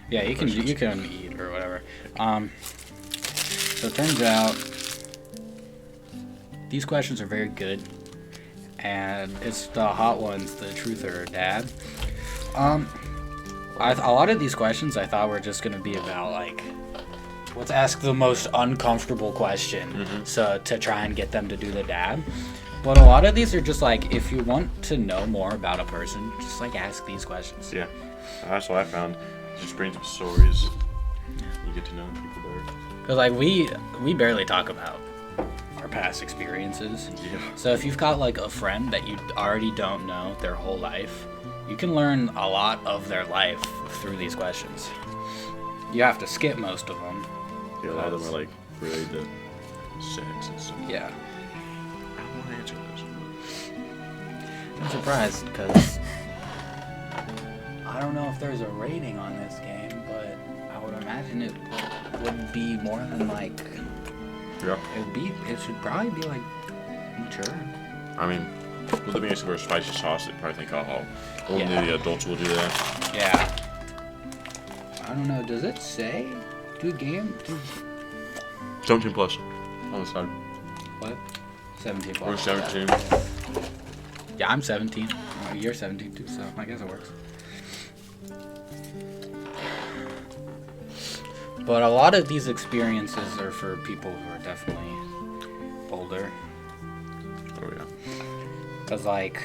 Yeah, you can eat or whatever. So it turns out these questions are very good, and it's the hot ones, the truth or dab. A lot of these questions I thought were just gonna be about like, let's ask the most uncomfortable question, so to try and get them to do the dab. But a lot of these are just like, if you want to know more about a person, just like ask these questions. Yeah, that's what I found. It just brings up stories. You get to know people better. Because like we barely talk about our past experiences. Yeah. So if you've got like a friend that you already don't know their whole life, you can learn a lot of their life through these questions. You have to skip most of them. Yeah, a lot of them are like related to sex and stuff. Yeah. I don't want to answer this. I'm surprised because I don't know if there's a rating on this game, but I would imagine it would be more than like. Yeah. It should probably be like mature. I mean, with it being for a spicy sauce, they probably think, oh, only the adults will do that. Yeah. I don't know. Does it say? Do 17 plus on the side. What? 17 We're plus. 17. Yeah, I'm 17. Oh, you're 17 too, so I guess it works. But a lot of these experiences are for people who are definitely older. Oh, yeah. Because, like,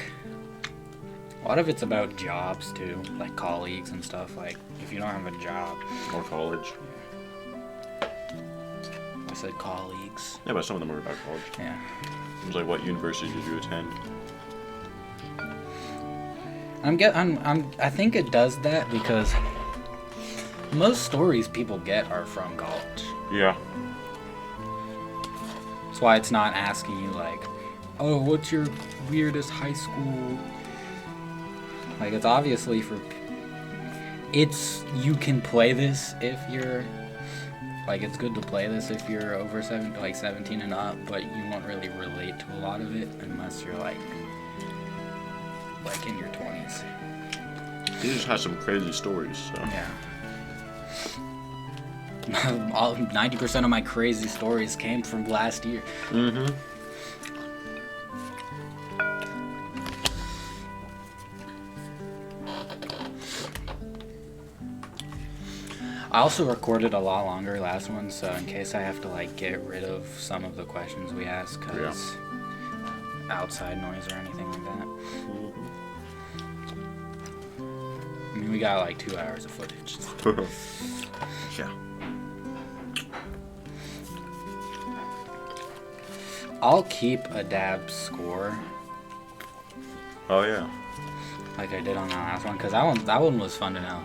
a lot of it's about jobs, too. Like, colleagues and stuff. Like, if you don't have a job. Or college. I said colleagues. Yeah, but some of them are about college. Yeah. It's like, what university did you attend? I think it does that because most stories people get are from college. Yeah. That's why it's not asking you, like, oh, what's your weirdest high school? Like, it's obviously for... you can play this if you're... Like, it's good to play this if you're over 17 and up, but you won't really relate to a lot of it unless you're, like in your 20s. He just has some crazy stories, so... Yeah. 90% of my crazy stories came from last year. Mm-hmm. I also recorded a lot longer last one, so in case I have to like get rid of some of the questions we asked, cause outside noise or anything like that. I mean, we got like 2 hours of footage. Yeah. I'll keep a dab score. Oh, yeah. Like I did on that last one, cause that one was fun to know.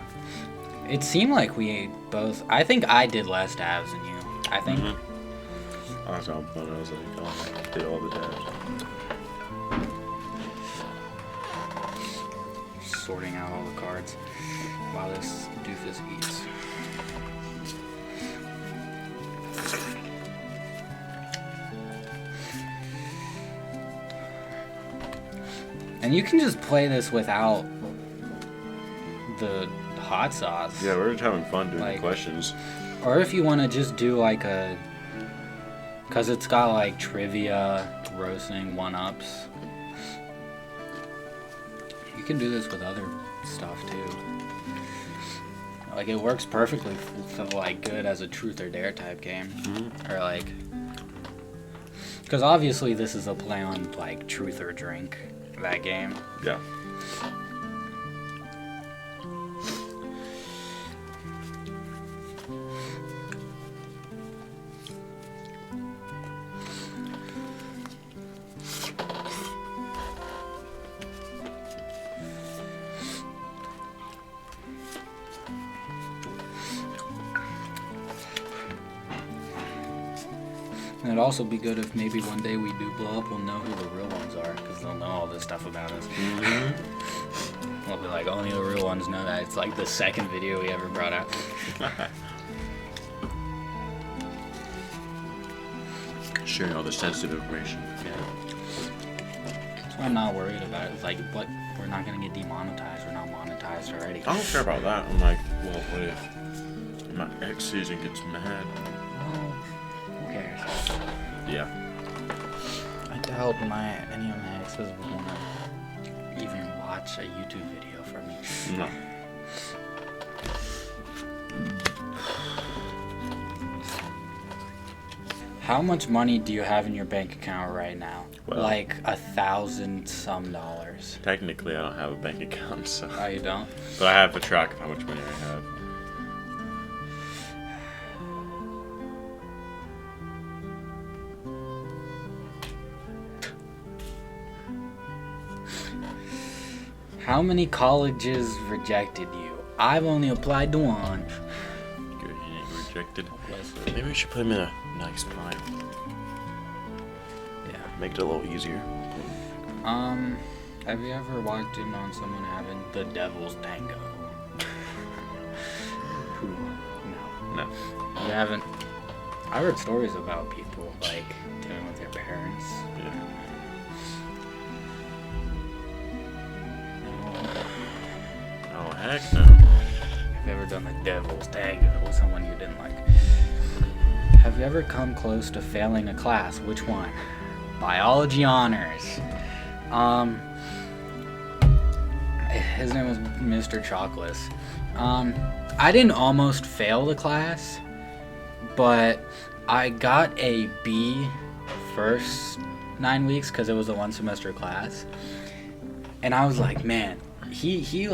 It seemed like we both. I think I did less dabs than you. I think. Mm-hmm. I was on fun. I was like, oh, I did all the dabs. Sorting out all the cards while this doofus eats. And you can just play this without the hot sauce. Yeah, we're just having fun doing Like- the questions. Or if you want to just do like a... Because it's got like trivia, roasting, one-ups. You can do this with other stuff too. Like it works perfectly like good as a truth or dare type game. Mm-hmm. Or like... Because obviously this is a play on like truth or drink, that game. Yeah. And it'd also be good if maybe one day we do blow up, we'll know who the real ones are, because they'll know all this stuff about us. Mm-hmm. We'll be like, only the real ones know that. It's like the second video we ever brought out. Sharing all the sensitive information. That's why I'm not worried about it. It's like, but we're not going to get demonetized. We're not monetized already. I don't care about that. I'm like, well, what if? Ex Susan gets mad. Well, who cares? Yeah. I doubt any of my exes would want to even watch a YouTube video from me. No. How much money do you have in your bank account right now? Well, like $1,000 some dollars. Technically, I don't have a bank account, so. Oh, you don't? But I have a track of how much money I have. How many colleges rejected you? I've only applied to one. Good, he ain't rejected. Maybe we should put him in a nice spot. Yeah. Make it a little easier. Have you ever walked in on someone having the devil's tango? Who? No. No. You haven't? I heard stories about people, like, dealing with their parents. Yeah. Oh, heck no. Have you ever done the devil's tango with someone you didn't like? Have you ever come close to failing a class? Which one? Biology honors. His name was Mr. Chocolates. I didn't almost fail the class, but I got a B first 9 weeks because it was a one semester class. And I was like, man, he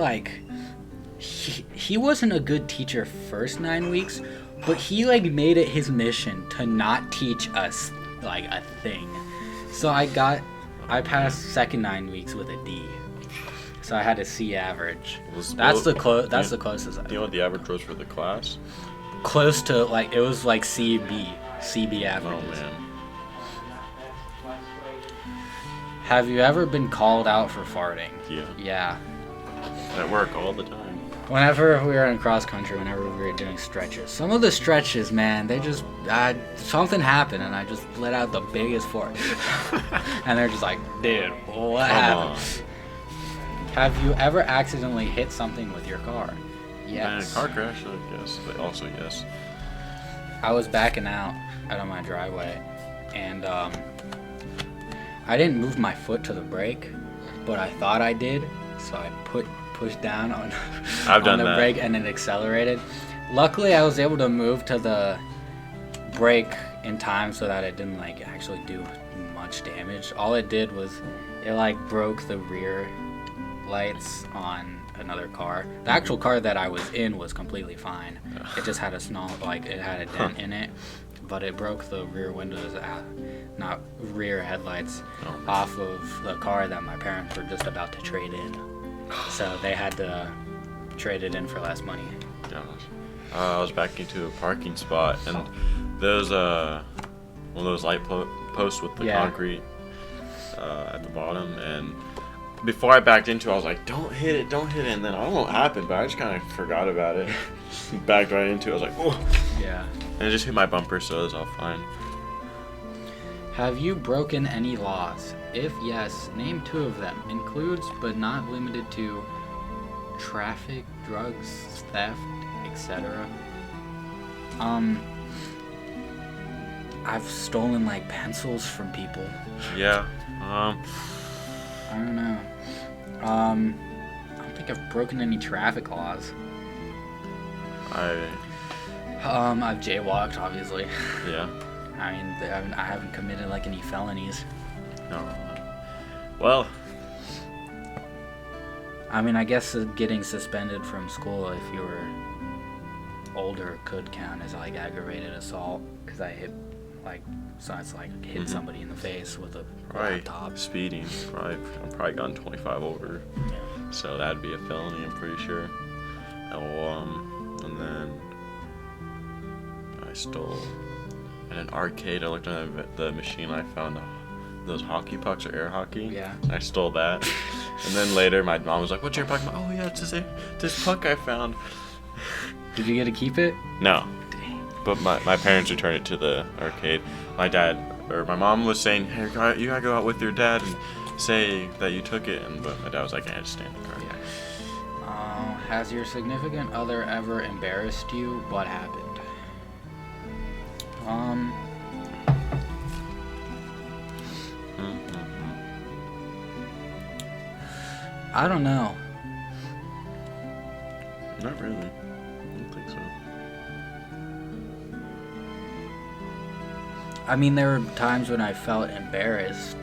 wasn't a good teacher first 9 weeks, but he like made it his mission to not teach us like a thing. So I passed second 9 weeks with a D. So I had a C average. That's the closest. Do you know what the average was for the class? Close to like it was like CB average. Oh man. Have you ever been called out for farting? Yeah. Yeah. At work all the time. Whenever we were in cross country, whenever we were doing stretches, some of the stretches, man, they just something happened and I just let out the biggest fart, and they're just like, dude, what happened? Have you ever accidentally hit something with your car? Yes. Car crash, I guess, but also yes. I was backing out of my driveway, and I didn't move my foot to the brake, but I thought I did, so I pushed down on, on the brake and it accelerated. Luckily, I was able to move to the brake in time so that it didn't like actually do much damage. All it did was it like broke the rear lights on another car. The actual car that I was in was completely fine. It just had a it had a dent in it, but it broke the rear windows, not rear headlights, off of the car that my parents were just about to trade in. So they had to trade it in for less money. Gosh. I was backing into a parking spot, and there's one of those light posts with the concrete at the bottom, and before I backed into it, I was like, don't hit it, and then I don't know what happened, but I just kind of forgot about it. Backed right into it, I was like, whoa. Yeah. And it just hit my bumper, so it was all fine. Have you broken any laws? If yes, name 2 of them. Includes, but not limited to, traffic, drugs, theft, etc. I've stolen like pencils from people. Yeah. I don't know. I don't think I've broken any traffic laws. I've jaywalked, obviously. Yeah. I mean, I haven't committed like any felonies. No. Well. I mean, I guess getting suspended from school if you were older could count as like aggravated assault, because I hit hit somebody in the face with a laptop. Speeding. I'm probably gotten 25 over. Yeah. So that'd be a felony, I'm pretty sure. And then I stole at an arcade. I looked at the machine. I found those hockey pucks or air hockey. Yeah. I stole that. And then later, my mom was like, "What's your puck?" I'm like, "Oh yeah, it's this puck I found." Did you get to keep it? No. Dang. But my parents returned it to the arcade. My mom was saying, "Hey, you gotta go out with your dad and say that you took it." But my dad was like, "I just stay in the car." Yeah. Has your significant other ever embarrassed you? What happened? Um, I don't know. Not really. I don't think so. I mean, there were times when I felt embarrassed,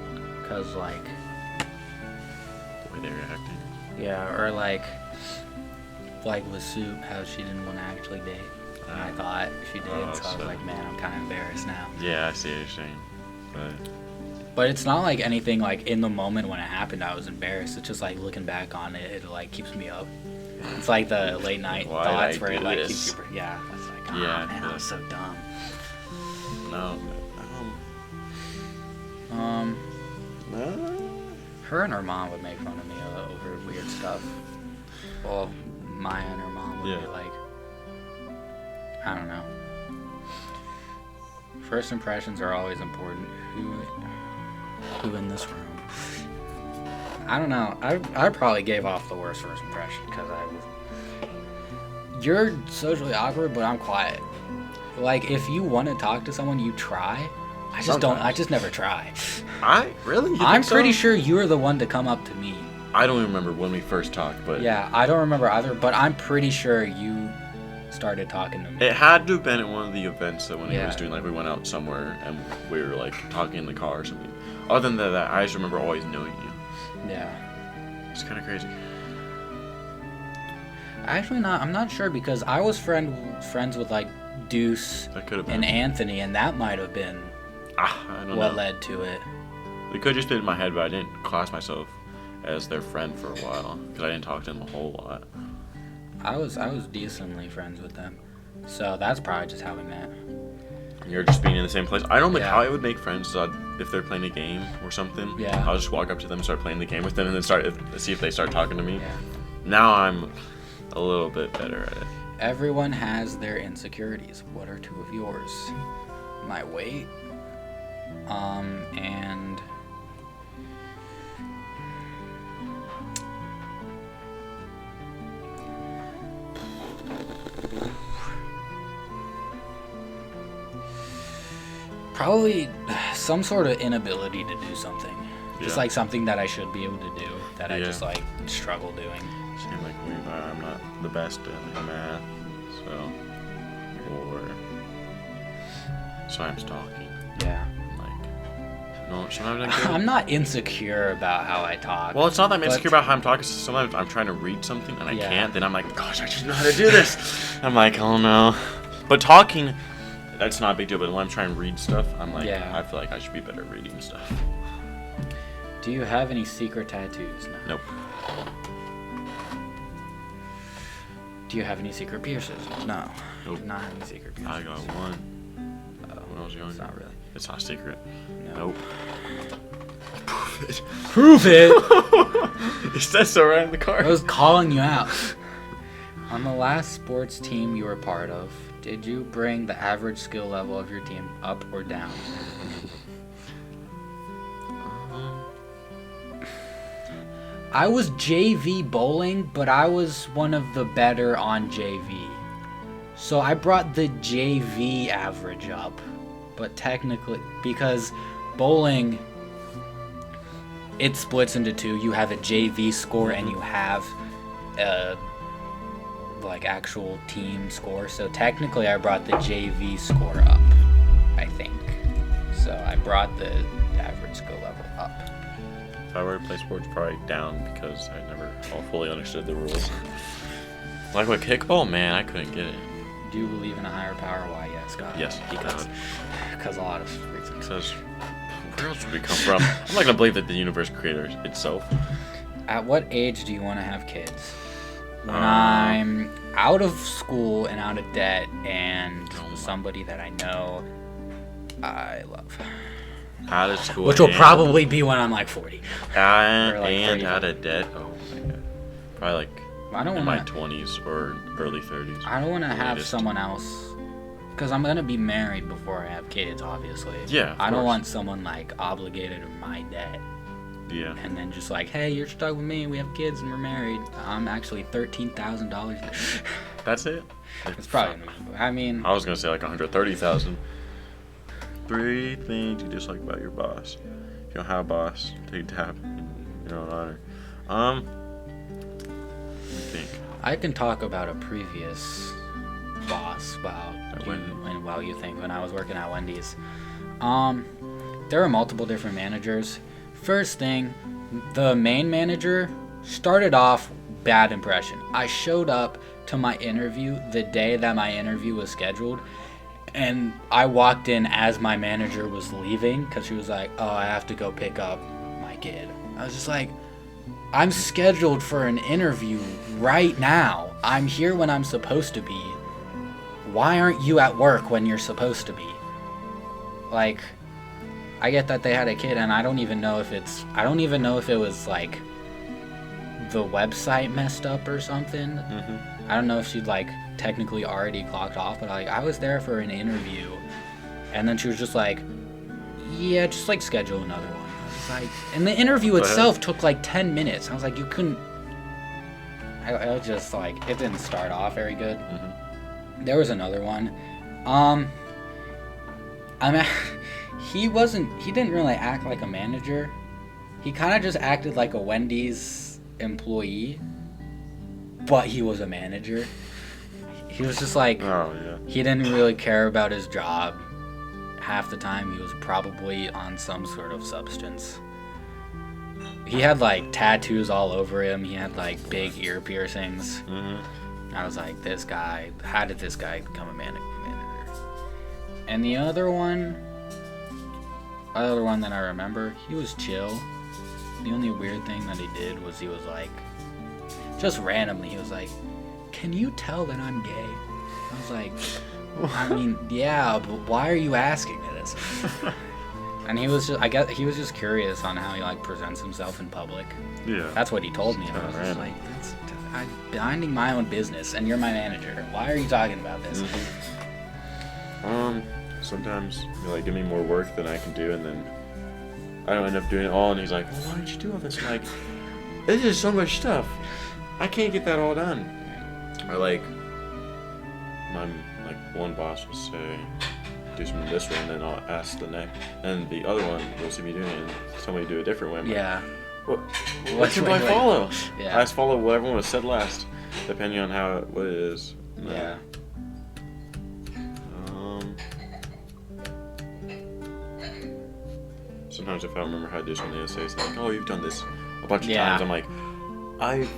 cause like, The way they were acting. yeah, or like with Soup, how she didn't want to actually date, and I thought she did, Oh, so I was so- like, man, I'm kind of embarrassed now. Yeah, I see what you're saying. But it's not like anything like in the moment when it happened, I was embarrassed. It's just like looking back on it, it like keeps me up. It's like the late night Why'd thoughts I where it do like this? keeps you. Yeah, it's like, Yeah, I man, feel I was so dumb. No. No. Her and her mom would make fun of me over weird stuff. Well, Maya and her mom would be Yeah. like, I don't know. First impressions are always important. Who in this room? I don't know. I probably gave off the worst first impression because I was. You're socially awkward, but I'm quiet. Like if you want to talk to someone, you try. I just don't. I Sometimes. just never try. I really? You I'm think so? pretty sure you're the one to come up to me. I don't even remember when we first talked, but Yeah, I don't remember either, but I'm pretty sure you started talking to me. it had to have been at one of the events that when he Yeah. was doing, like we went out somewhere and we were like talking in the car or something. Other than that, I just remember always knowing you. Yeah. It's kind of crazy. Actually, not. I'm not sure because I was friends with like Deuce That could have been. and Anthony, and that might have been I don't what know. led to it. It could have just been in my head, but I didn't class myself as their friend for a while because I didn't talk to them a whole lot. I was decently friends with them, so that's probably just how we met. You're just being in the same place. I don't know Yeah. how I would make friends. If they're playing a game or something, Yeah. I'll just walk up to them, start playing the game with them, and then see if they start talking to me. Yeah. Now I'm a little bit better at it. Everyone has their insecurities. What are two of yours? My weight, and probably some sort of inability to do something. Just Yeah. like something that I should be able to do that I Yeah. just like struggle doing. Seem like I'm not the best at math, so or sometimes talking. Yeah. Like no, sometimes I'm good. I'm not insecure about how I talk. Well, it's not that I'm But- insecure about how I'm talking. Sometimes I'm trying to read something and I Yeah. can't. Then I'm like, gosh, I just know how to do this. I'm like, oh no. But talking, that's not a big deal. But when I'm trying to read stuff, I'm like, Yeah. I feel like I should be better at reading stuff. Do you have any secret tattoos? No. Nope. Do you have any secret piercings? No. Nope. Do not have any secret I piercings. got one when I was younger. It's not really. It's not a secret. No. Nope. Prove it. Prove it! It says so right in the car. I was calling you out. On the last sports team you were part of, did you bring the average skill level of your team up or down? I was JV bowling, but I was one of the better on JV. So I brought the JV average up. But technically, because bowling, it splits into two. You have a JV score and you have a like actual team score. So technically I brought the JV score up, I think. So I brought the average skill level up. If I were to play sports, probably down because I never all fully understood the rules. Like with kickball, man, I couldn't get it. Do you believe in a higher power? Why, yes, God. Yes, Because a lot of reasons. Because where else would we come from? I'm not gonna believe that the universe created itself. At what age do you want to have kids? When Um, I'm out of school and out of debt and Oh my. somebody that I know I love. Out of school, Which will and- probably be when I'm like 40. and, or like and 30. out of debt. Oh my god, probably like I don't in my want to. 20s or early 30s. I don't want to have latest. someone else. Because I'm gonna be married before I have kids, obviously. Yeah, of I don't course. want someone like obligated to my debt. Yeah. And then just like, hey, you're stuck with me. We have kids and we're married. I'm actually $13,000. That's it. It's probably. I mean, I was gonna say like 130,000. 3 things you dislike about your boss. If you don't have a boss, take a tab in your own honor. Let me think. I can talk about a previous boss while you think when I was working at Wendy's. There were multiple different managers. First thing, the main manager started off bad impression. I showed up to my interview the day that my interview was scheduled, and I walked in as my manager was leaving because she was like, "Oh, I have to go pick up my kid." I was just like, I'm scheduled for an interview right now. I'm here when I'm supposed to be. Why aren't you at work when you're supposed to be? Like, I get that they had a kid, and I don't even know if it was like the website messed up or something. Mm-hmm. I don't know if she'd like technically already clocked off, but like I was there for an interview, and then she was just like, "Yeah, just like schedule another one." I was like, and the interview itself took like 10 minutes. I was like, you couldn't. I was just like, it didn't start off very good. Mm-hmm. There was another one. He didn't really act like a manager. He kind of just acted like a Wendy's employee, but he was a manager. He was just like, Oh, yeah. he didn't really care about his job. Half the time he was probably on some sort of substance. He had like tattoos all over him. He had like big ear piercings. Mm-hmm. I was like, how did this guy become a manager? And the other one that I remember, he was chill. The only weird thing that he did was he was like, just randomly, he was like, "Can you tell that I'm gay?" I was like, I mean, yeah, but why are you asking me this? And he was just curious on how he like presents himself in public. Yeah. That's what he told me. And I was just like, I'm minding my own business, and you're my manager. Why are you talking about this? Mm-hmm. Sometimes he'll like give me more work than I can do, and then I don't end up doing it all. And he's like, "Well, why don't you do all this?" I'm like, this is so much stuff. I can't get that all done. Or like, one boss will say, "Do something this way," and then I'll ask the next, and the other one will see me doing it, and somebody do a different way. I'm Yeah. Like, what should I follow? Yeah. I just follow what everyone has said last, depending on what it is. Yeah. Sometimes if I don't remember how to do something, they'll say it's like, "Oh, you've done this a bunch of Yeah. times." I'm like, I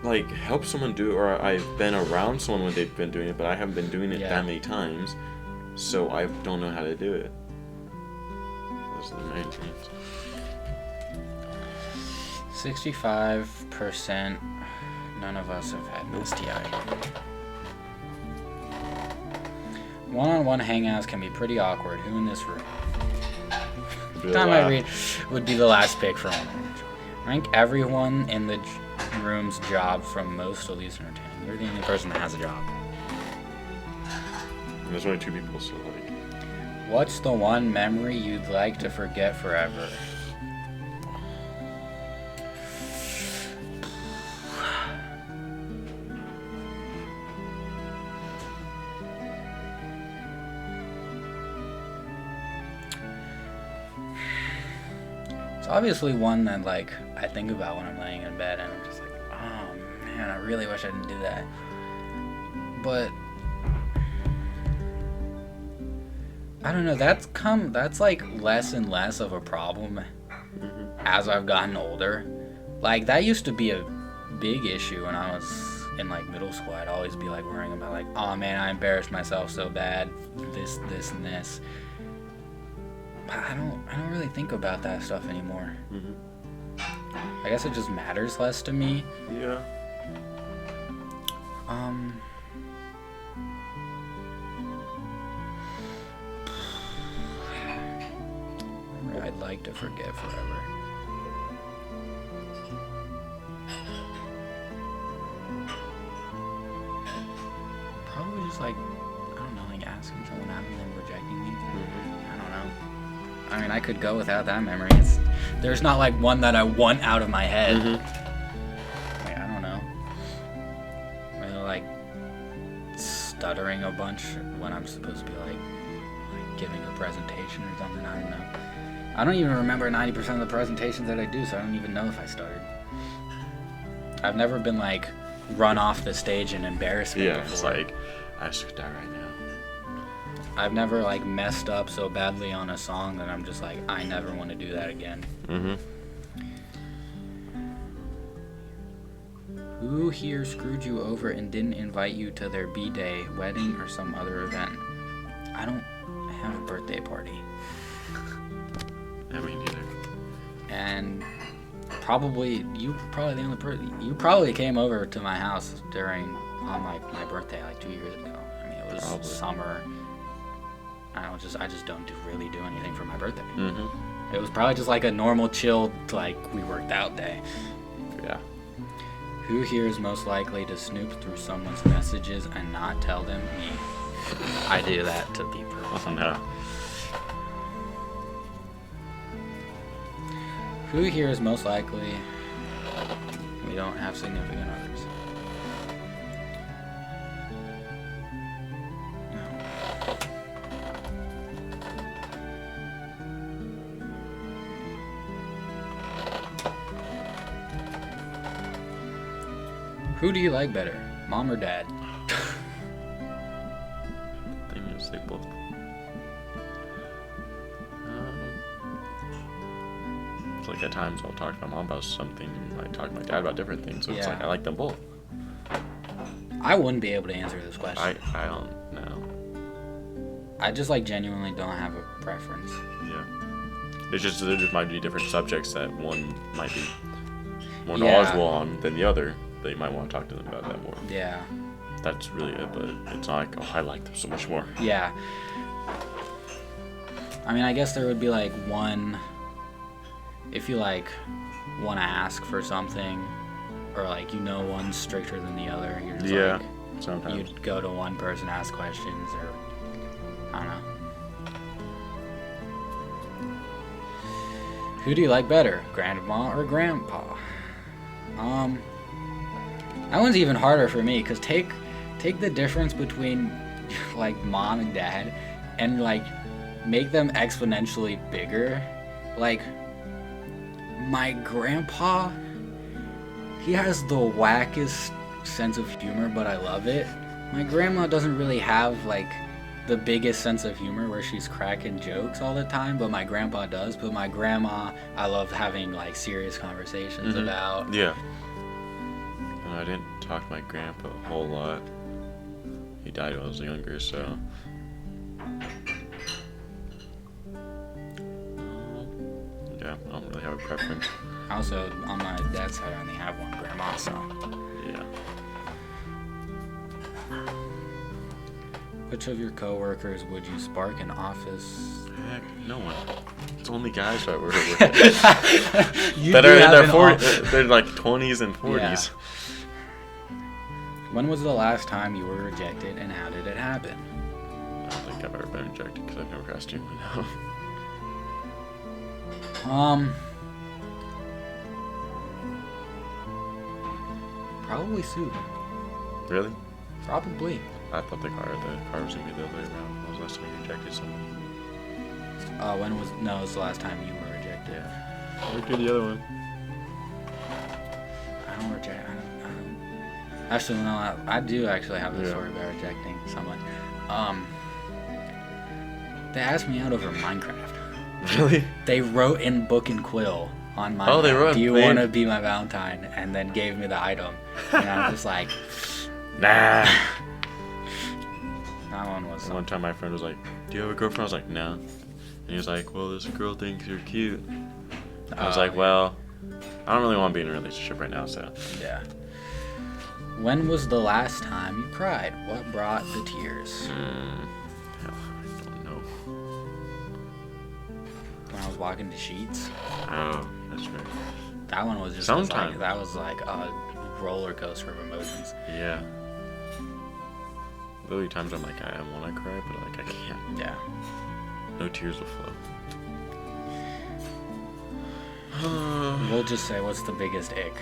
like helped someone do it, or I've been around someone when they've been doing it, but I haven't been doing it that many times, so I don't know how to do it. Those are the main things. 65%. None of us have had an STI. One-on-one hangouts can be pretty awkward. Who in this room? Time I read would be the last pick for one. Rank everyone in the room's job from most to least entertaining. You're the only person that has a job. And there's only 2 people, so like. What's the one memory you'd like to forget forever? It's obviously one that like I think about when I'm laying in bed, and I'm just like, oh man, I really wish I didn't do that. But I don't know, that's like less and less of a problem as I've gotten older. Like that used to be a big issue when I was in like middle school. I'd always be like worrying about like, oh man, I embarrassed myself so bad, this and this. But I don't really think about that stuff anymore. I guess it just matters less to me. Yeah. I'd like to forget forever. Probably just like, I don't know, like asking someone out and then rejecting me. I don't know. I mean, I could go without that memory. There's not like one that I want out of my head. Like, I don't know. Maybe like stuttering a bunch when I'm supposed to be like giving a presentation or something. I don't know. I don't even remember 90% of the presentations that I do, so I don't even know if I started. I've never been like run off the stage in embarrassment before. It's like, I should die right now. I've never like messed up so badly on a song that I'm just like, I never want to do that again. Who here screwed you over and didn't invite you to their B-day, wedding, or some other event? I don't have a birthday party. I mean, neither. And you probably the only person. You probably came over to my house on my birthday like 2 years ago. I mean, it was summer. I just don't really do anything for my birthday. It was probably just like a normal chill, like we worked out day. Yeah. Who here is most likely to snoop through someone's messages and not tell them? Me. I do that to people. Oh no. Who here is most likely we don't have significant others? No. Who do you like better, mom or dad? I think you say both. It's like at times I'll talk to my mom about something, and I talk to my dad about different things. So it's like I like them both. I wouldn't be able to answer this question. I don't know. I just like genuinely don't have a preference. Yeah. There just might be different subjects that one might be more knowledgeable on than the other. That you might want to talk to them about that more. Yeah. That's really it, but it's not like, oh, I like them so much more. Yeah. I mean, I guess there would be like one, if you like want to ask for something, or like one's stricter than the other, you're just like, sometimes you'd go to one person, ask questions, or I don't know. Who do you like better, grandma or grandpa? That one's even harder for me, because take the difference between like mom and dad and like make them exponentially bigger. Like my grandpa, he has the wackest sense of humor, but I love it. My grandma doesn't really have like the biggest sense of humor where she's cracking jokes all the time, but my grandpa does. But my grandma, I love having like serious conversations about. Yeah. I didn't talk to my grandpa a whole lot. He died when I was younger, so. Yeah, I don't really have a preference. Also, on my dad's side, I only have one grandma, so. Yeah. Which of your coworkers would you spark an office? Heck, no one. It's only guys that were You that do are in have their an 40s. They're like 20s and 40s. Yeah. When was the last time you were rejected, and how did it happen? I don't think I've ever been rejected because I've never asked anyone out. Probably Sue. Really? Probably. I thought the car was gonna be the other way around. When was the last time you rejected someone? It was the last time you were rejected. Yeah. Or do the other one. I don't reject. Actually, no. I do actually have this story about rejecting someone. They asked me out over Minecraft. Really? They wrote in Book and Quill on Minecraft. Oh, they wrote. Do you want to be my Valentine? And then gave me the item. And I was just like, nah. That one was. One time my friend was like, "Do you have a girlfriend?" I was like, "No." And he was like, "Well, this girl thinks you're cute." I was like, "Well, I don't really want to be in a relationship right now, so." Yeah. When was the last time you cried? What brought the tears? Hell, I don't know. When I was walking to Sheets. Oh, that's right. That one was just Sometimes. that was like a roller coaster of emotions. Yeah. There'll be times I'm like, I want to cry, but like I can't. Yeah. No tears will flow. We'll just say, what's the biggest ick?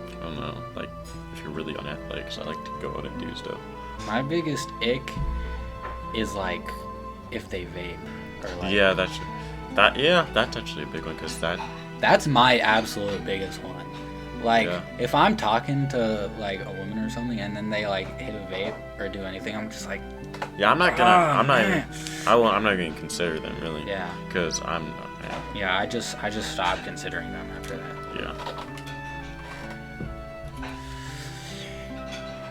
I don't know. Like, if you're really on Netflix, I like to go out and do stuff. My biggest ick is like if they vape. Or like, Yeah, that's actually a big one because that's my absolute biggest one. Like, Yeah. if I'm talking to like a woman or something, and then they like hit a vape or do anything, I'm just like, I'm not gonna, Oh, I'm not even, man. I'm not gonna consider them really. yeah, Because yeah. I just stopped considering them after that. yeah.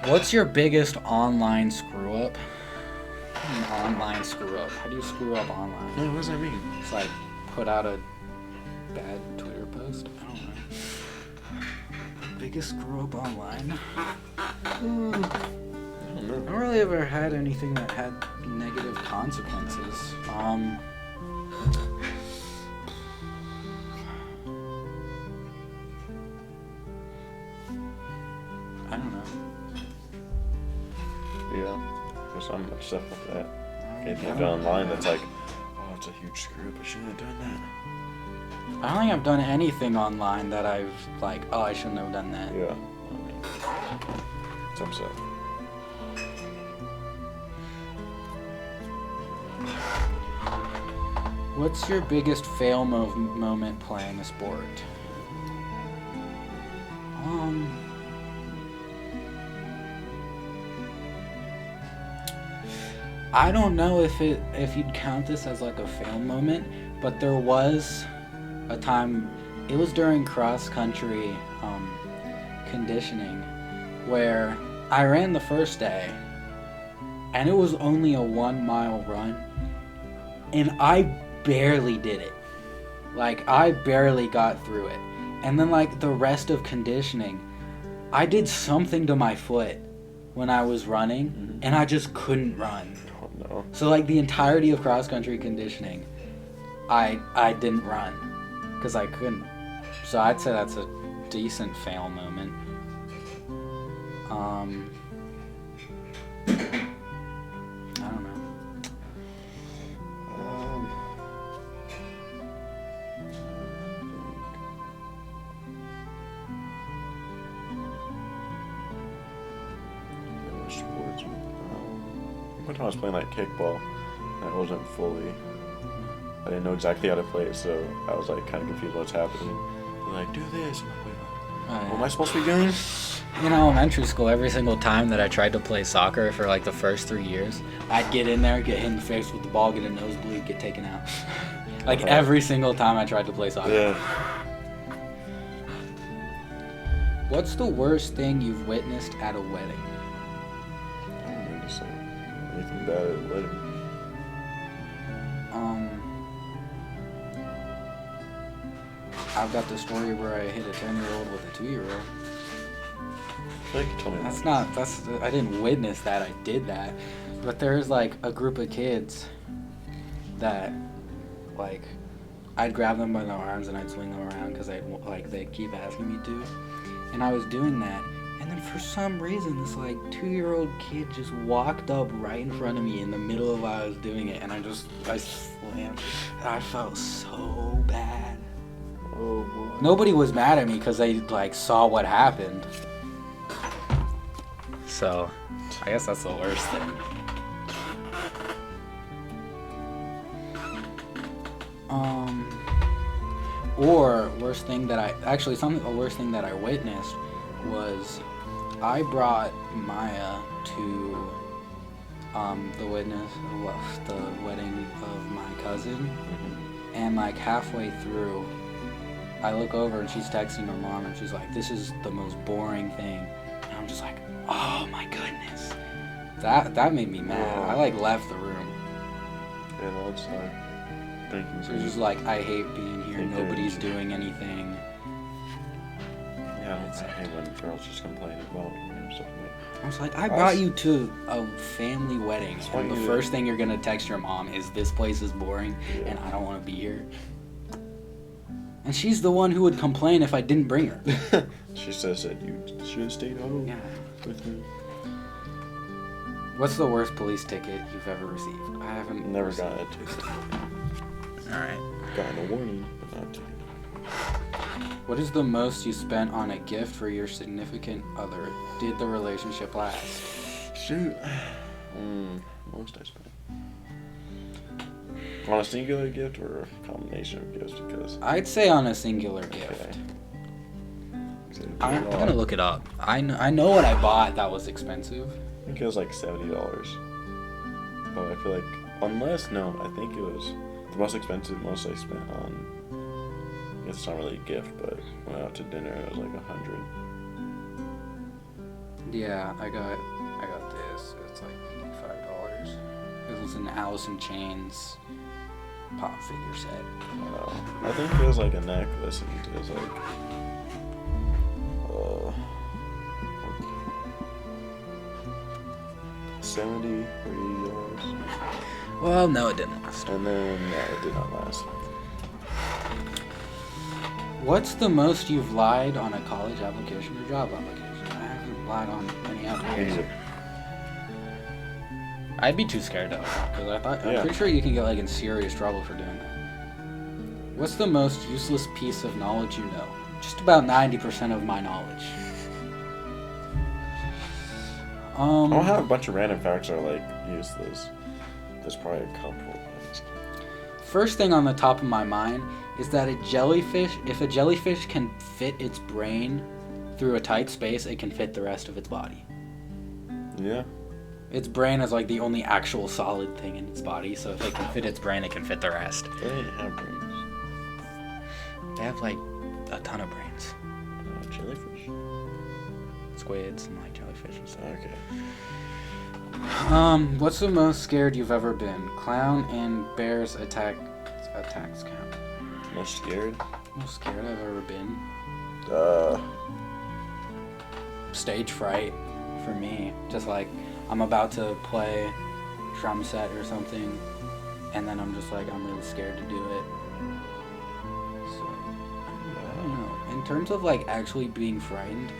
What's your biggest online screw up? An online screw up. How do you screw up online? What does that mean? It's like put out a bad Twitter post. I don't know. Biggest screw up online. I don't know. I don't really ever had anything that had negative consequences. I don't know. Yeah. There's so much stuff like that. Anything I I've don't done online know. that's like, oh, it's a huge screw up. I shouldn't have done that. I don't think I've done anything online that I've like, oh, I shouldn't have done that. Yeah. It's upset. What's your biggest fail moment playing a sport? I don't know if you'd count this as like a fail moment, but there was a time, it was during cross country conditioning, where I ran the first day, and it was only a 1 mile run, and I barely did it. Like, I barely got through it. And then, like, the rest of conditioning, I did something to my foot when I was running, and I just couldn't run. Oh no. So, like, the entirety of cross-country conditioning, I didn't run, because I couldn't. So I'd say that's a decent fail moment. I don't know. Sports. One time I was playing like kickball, and I wasn't fully. I didn't know exactly how to play it, so I was like kind of confused what's happening. They're like, do this. I'm like, wait, what am I supposed to be doing? In elementary school, every single time that I tried to play soccer for like the first 3 years, I'd get in there, get hit in the face with the ball, get a nosebleed, get taken out. Like every single time I tried to play soccer. Yeah. What's the worst thing you've witnessed at a wedding? I don't know to say anything bad at a wedding. I've got the story where I hit a 10-year-old with a 2-year-old. I feel like you told me I didn't witness that, I did that. But there's like a group of kids that, like, I'd grab them by the arms and I'd swing them around because they'd keep asking me to. And I was doing that. And then for some reason, this like 2-year-old kid just walked up right in front of me in the middle of while I was doing it. And I slammed. And I felt so bad. Oh boy. Nobody was mad at me because they like saw what happened. So, I guess that's the worst thing. Or worst thing that a worst thing that I witnessed was I brought Maya to the wedding of my cousin, and like halfway through, I look over and she's texting her mom and she's like, "This is the most boring thing," and I'm just like, "Oh my goodness." That made me mad. Wow. I like left the room. Yeah, no, it's like thinking. So just like, I hate being here. Think Nobody's they're- doing anything. Yeah, I hate when girls just complain about stuff like I was like, I brought you to a family wedding, That's why and the you- first thing you're gonna text your mom is, "This place is boring, and I don't want to be here." And she's the one who would complain if I didn't bring her. that. She says that you should have stayed home Yeah. with me. What's the worst police ticket you've ever received? I haven't Never received- got a ticket. All right. Gotten a warning, but not a ticket. What is the most you spent on a gift for your significant other? Did the relationship last? Shoot. Most I spent. On a singular gift or a combination of gifts? Because I'd say on a singular gift. I'm gonna look it up. I know what I bought that was expensive. I think it was like $70. But I feel like, I think it was the most expensive, most I spent on, I guess it's not really a gift, but went out to dinner, it was like 100. Yeah, I got this. It's like $5. It was an Alice in Chains pop figure set. I think it was like a necklace, and it was like, $70 or $80. Well, no, it didn't last. And then, it did not last. What's the most you've lied on a college application or job application? I haven't lied on any application. I'd be too scared though, because I'm pretty sure you can get like in serious trouble for doing that. What's the most useless piece of knowledge you know? Just about 90% of my knowledge. I'll have a bunch of random facts that are like useless. There's probably a couple. First thing on the top of my mind is that if a jellyfish can fit its brain through a tight space, it can fit the rest of its body. Yeah. Its brain is like the only actual solid thing in its body, so if it can fit its brain, it can fit the rest. They didn't have brains. They have like a ton of brains. Jellyfish? Squids and like jellyfish and stuff. Okay. What's the most scared you've ever been? Clown and bears attacks count. Most scared? Most scared I've ever been. Stage fright for me. Just like I'm about to play drum set or something, and then I'm just like I'm really scared to do it. So I don't know. In terms of like actually being frightened,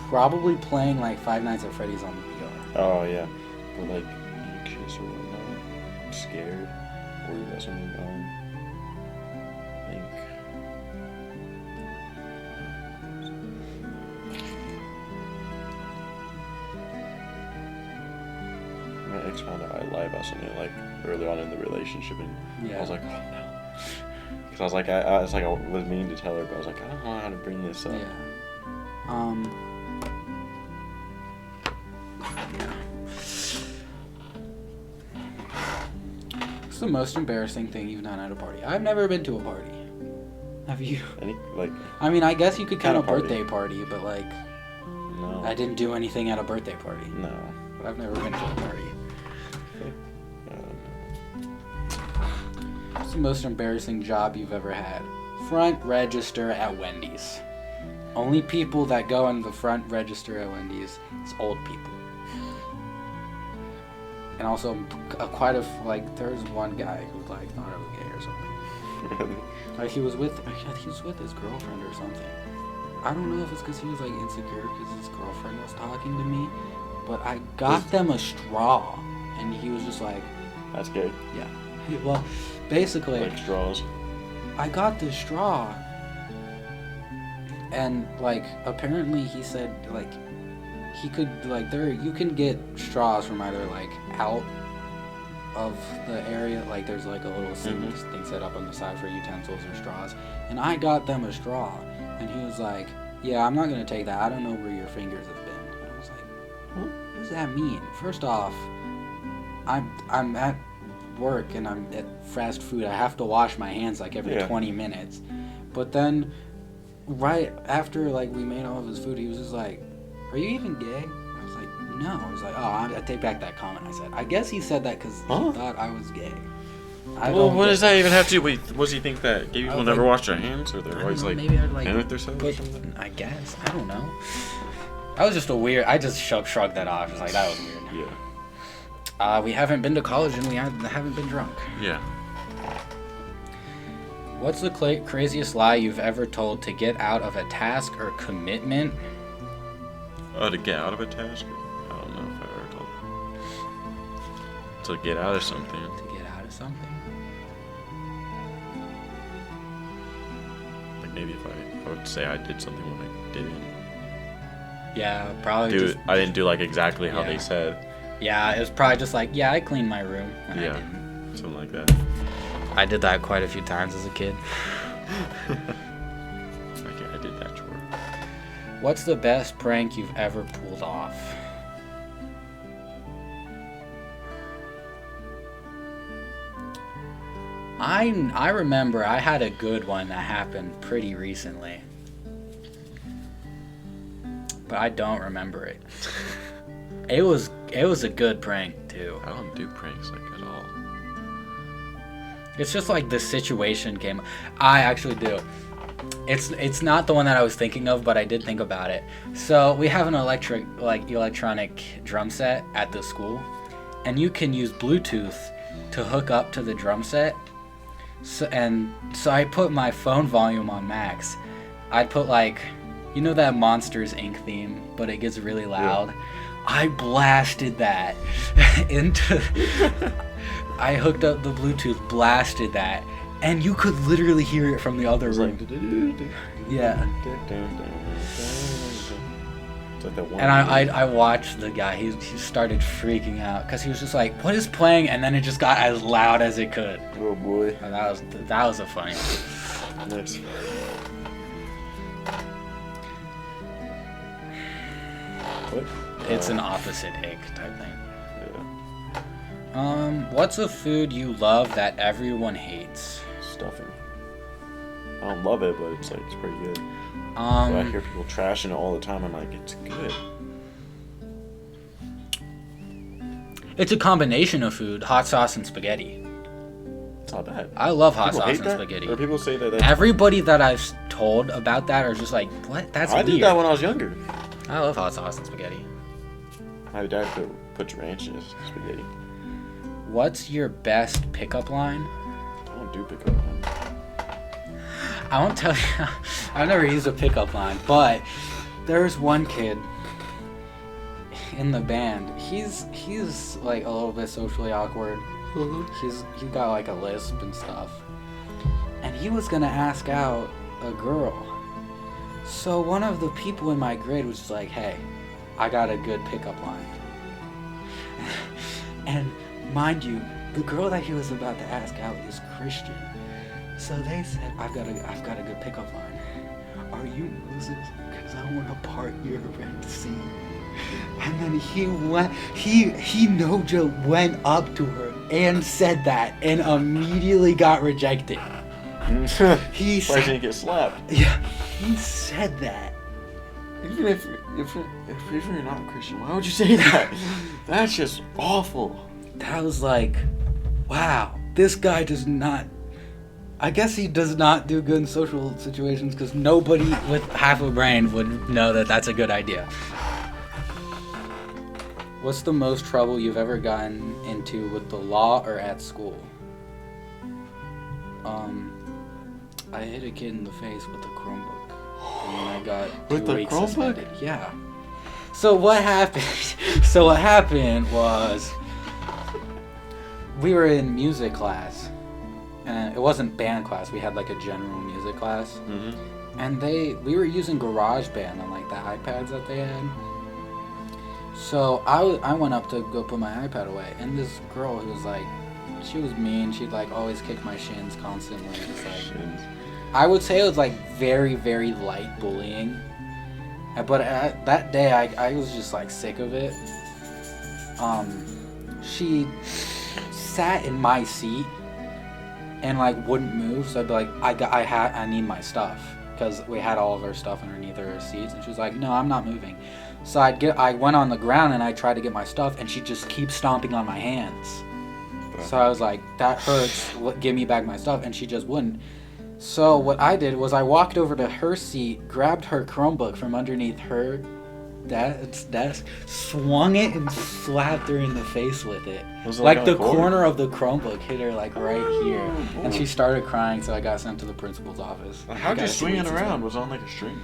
probably playing like Five Nights at Freddy's on the VR. Oh yeah. But like anxious or whatnot, scared, worried about something. I think. My ex found out I lied about something like early on in the relationship, and I was like, oh no, because I was like, I was meaning to tell her, but I was like, I don't know how to bring this up. Yeah. What's the most embarrassing thing you've done at a party? I've never been to a party. Have you? I mean, I guess you could count a birthday party, but like, no. I didn't do anything at a birthday party. No. But I've never been to a party. What's the most embarrassing job you've ever had? Front register at Wendy's. Only people that go in the front register at Wendy's is old people. And also, there's one guy who like thought I was gay or something. Really? Like he was with his girlfriend or something. I don't know if it's because he was like insecure because his girlfriend was talking to me, but I got them a straw, and he was just like, "That's gay." Yeah. Well, basically, like straws. I got the straw, and like apparently he said like he could like you can get straws from either like out of the area, like there's like a little thing set up on the side for utensils or straws, and I got them a straw, and he was like, yeah, I'm not gonna take that, I don't know where your fingers have been. And I was like, what does that mean? First off, I'm at work and I'm at fast food, I have to wash my hands like every 20 minutes. But then right after like we made all of his food, he was just like, are you even gay? I was like, no. I was like, oh, I take back that comment I said. I guess he said that because he thought I was gay. Well, what does that even have to do with, what does he think that gay people never wash their hands? Or they're always maybe I'd like hand with themselves or something? I guess. I don't know. That was just I just shrugged that off. I was like, that was weird. Yeah. We haven't been to college and we haven't been drunk. Yeah. What's the craziest lie you've ever told to get out of a task or commitment? Oh, to get out of a task? I don't know if I've ever told. To get out of something. To get out of something? Like maybe if I would say I did something when I didn't. Yeah, probably I didn't do like exactly how they said. Yeah, it was probably just like, yeah, I cleaned my room. And I didn't. Something like that. I did that quite a few times as a kid. Okay, I did that chore. What's the best prank you've ever pulled off? I remember I had a good one that happened pretty recently. But I don't remember it. It was a good prank too. I don't do pranks like at all. It's just like the situation came. I actually do. It's not the one that I was thinking of, but I did think about it. So we have an electronic drum set at the school, and you can use Bluetooth to hook up to the drum set. So I put my phone volume on max. I'd put like, you know that Monsters Inc. theme, but it gets really loud. Yeah. I blasted that into. I hooked up the Bluetooth, blasted that, and you could literally hear it from the other room. Yeah. And I watched the guy. He started freaking out because he was just like, "What is playing?" And then it just got as loud as it could. Oh boy. And that was a funny one. Nice. What? It's an opposite ick type thing. Yeah. What's a food you love that everyone hates? Stuffing. I don't love it, but it's pretty good. So I hear people trashing it all the time. I'm like, it's good. It's a combination of food, hot sauce and spaghetti. It's not bad. I love hot People sauce hate and that? spaghetti. Or people say that. Everybody that I've told about that are just like, what? That's weird. I did that when I was younger. I love hot sauce and spaghetti. My dad puts ranch in his spaghetti. What's your best pickup line? I don't do pickup lines. I won't tell you. I've never used a pickup line, but there's one kid in the band. He's like a little bit socially awkward. Mm-hmm. He's got like a lisp and stuff, and he was gonna ask out a girl. So one of the people in my grade was just like, "Hey, I got a good pickup line." And mind you, the girl that he was about to ask out is Christian. So they said, I've got a good pickup line. Are you Moses? Because I want to part your Red Sea. And then he no joke went up to her and said that and immediately got rejected. He Why didn't he get slapped? Yeah, he said that. Even if you're not a Christian, why would you say that? That's just awful. That was like, wow, this guy does not. I guess he does not do good in social situations because nobody with half a brain would know that that's a good idea. What's the most trouble you've ever gotten into with the law or at school? I hit a kid in the face with a Chromebook. And I got 2 weeks suspended. Yeah. So what happened? What happened was we were in music class. And it wasn't band class. We had like a general music class. Mm-hmm. And we were using GarageBand on like the iPads that they had. So I went up to go put my iPad away, and this girl who was like, she was mean. She'd like always kick my shins constantly. Just like, shins. I would say it was like very, very light bullying. But that day I was just like sick of it. She sat in my seat and like wouldn't move, so I'd be like, I need my stuff, because we had all of our stuff underneath our seats, and she was like, no, I'm not moving. So I went on the ground and I tried to get my stuff, and she'd just keep stomping on my hands. So I was like, that hurts, give me back my stuff, and she just wouldn't. So what I did was I walked over to her seat, grabbed her Chromebook from underneath her desk, swung it, and slapped her in the face with it. Like the corner of the Chromebook hit her like right here, and she started crying. So I got sent to the principal's office. How'd you swing it around? Was it on like a string?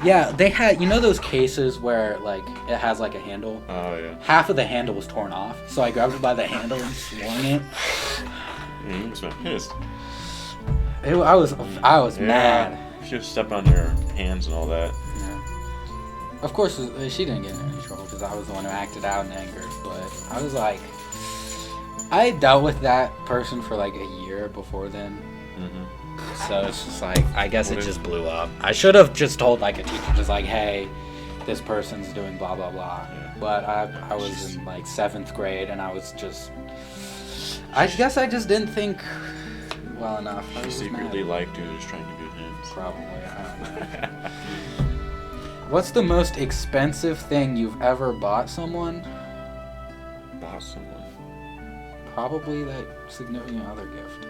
Yeah, they had, those cases where like it has like a handle. Oh yeah. Half of the handle was torn off, so I grabbed it by the handle and swung it. Yeah, you must have been pissed. I was mad. She was stepping on your hands and all that. Yeah. Of course, she didn't get in any trouble because I was the one who acted out in anger. But I was like, I dealt with that person for like a year before then. So it's just like, I guess it just blew up. I should have just told like a teacher, just like, hey, this person's doing blah blah blah. Yeah. But I was in like 7th grade, and I was just, I guess I just didn't think well enough. I You was just secretly mad. liked you, just trying to do things. Probably. I don't know. What's the most expensive thing you've ever bought someone? Bought someone. Probably that significant other gift.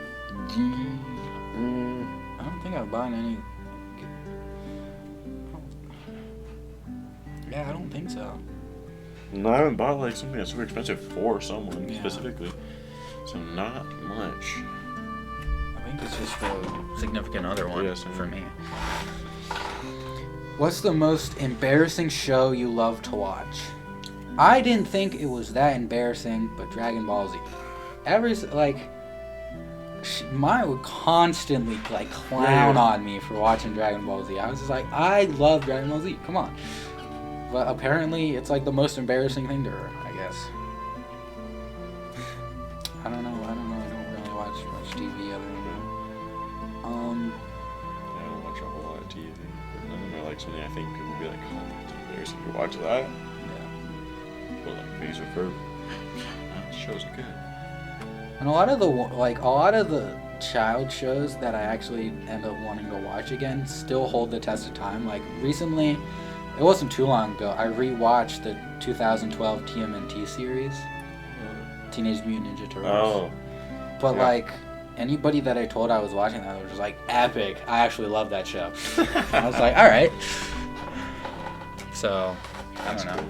I don't think I've bought any. Yeah, I don't think so. No, I haven't bought like something that's super expensive for someone Yeah. specifically. So not much. I think it's just the significant other one Yeah, same. for me. What's the most embarrassing show you love to watch? I didn't think it was that embarrassing, but Dragon Ball Z. Mine would constantly like clown on me for watching Dragon Ball Z. I was just like, I love Dragon Ball Z. Come on. But apparently, it's like the most embarrassing thing to her, I guess. I don't know. I don't really watch much TV other than that. I don't watch a whole lot of TV. But none of them are like something I think people would be like, oh, that's embarrassing. You watch that? Yeah. Or like Face of Ferb. That show's good. And a lot of the child shows that I actually end up wanting to watch again still hold the test of time. Like recently, it wasn't too long ago, I rewatched the 2012 TMNT series, Teenage Mutant Ninja Turtles. Oh. But yeah. like anybody that I told I was watching that was just like epic. I actually love that show. I was like, all right. So I don't know. Cool.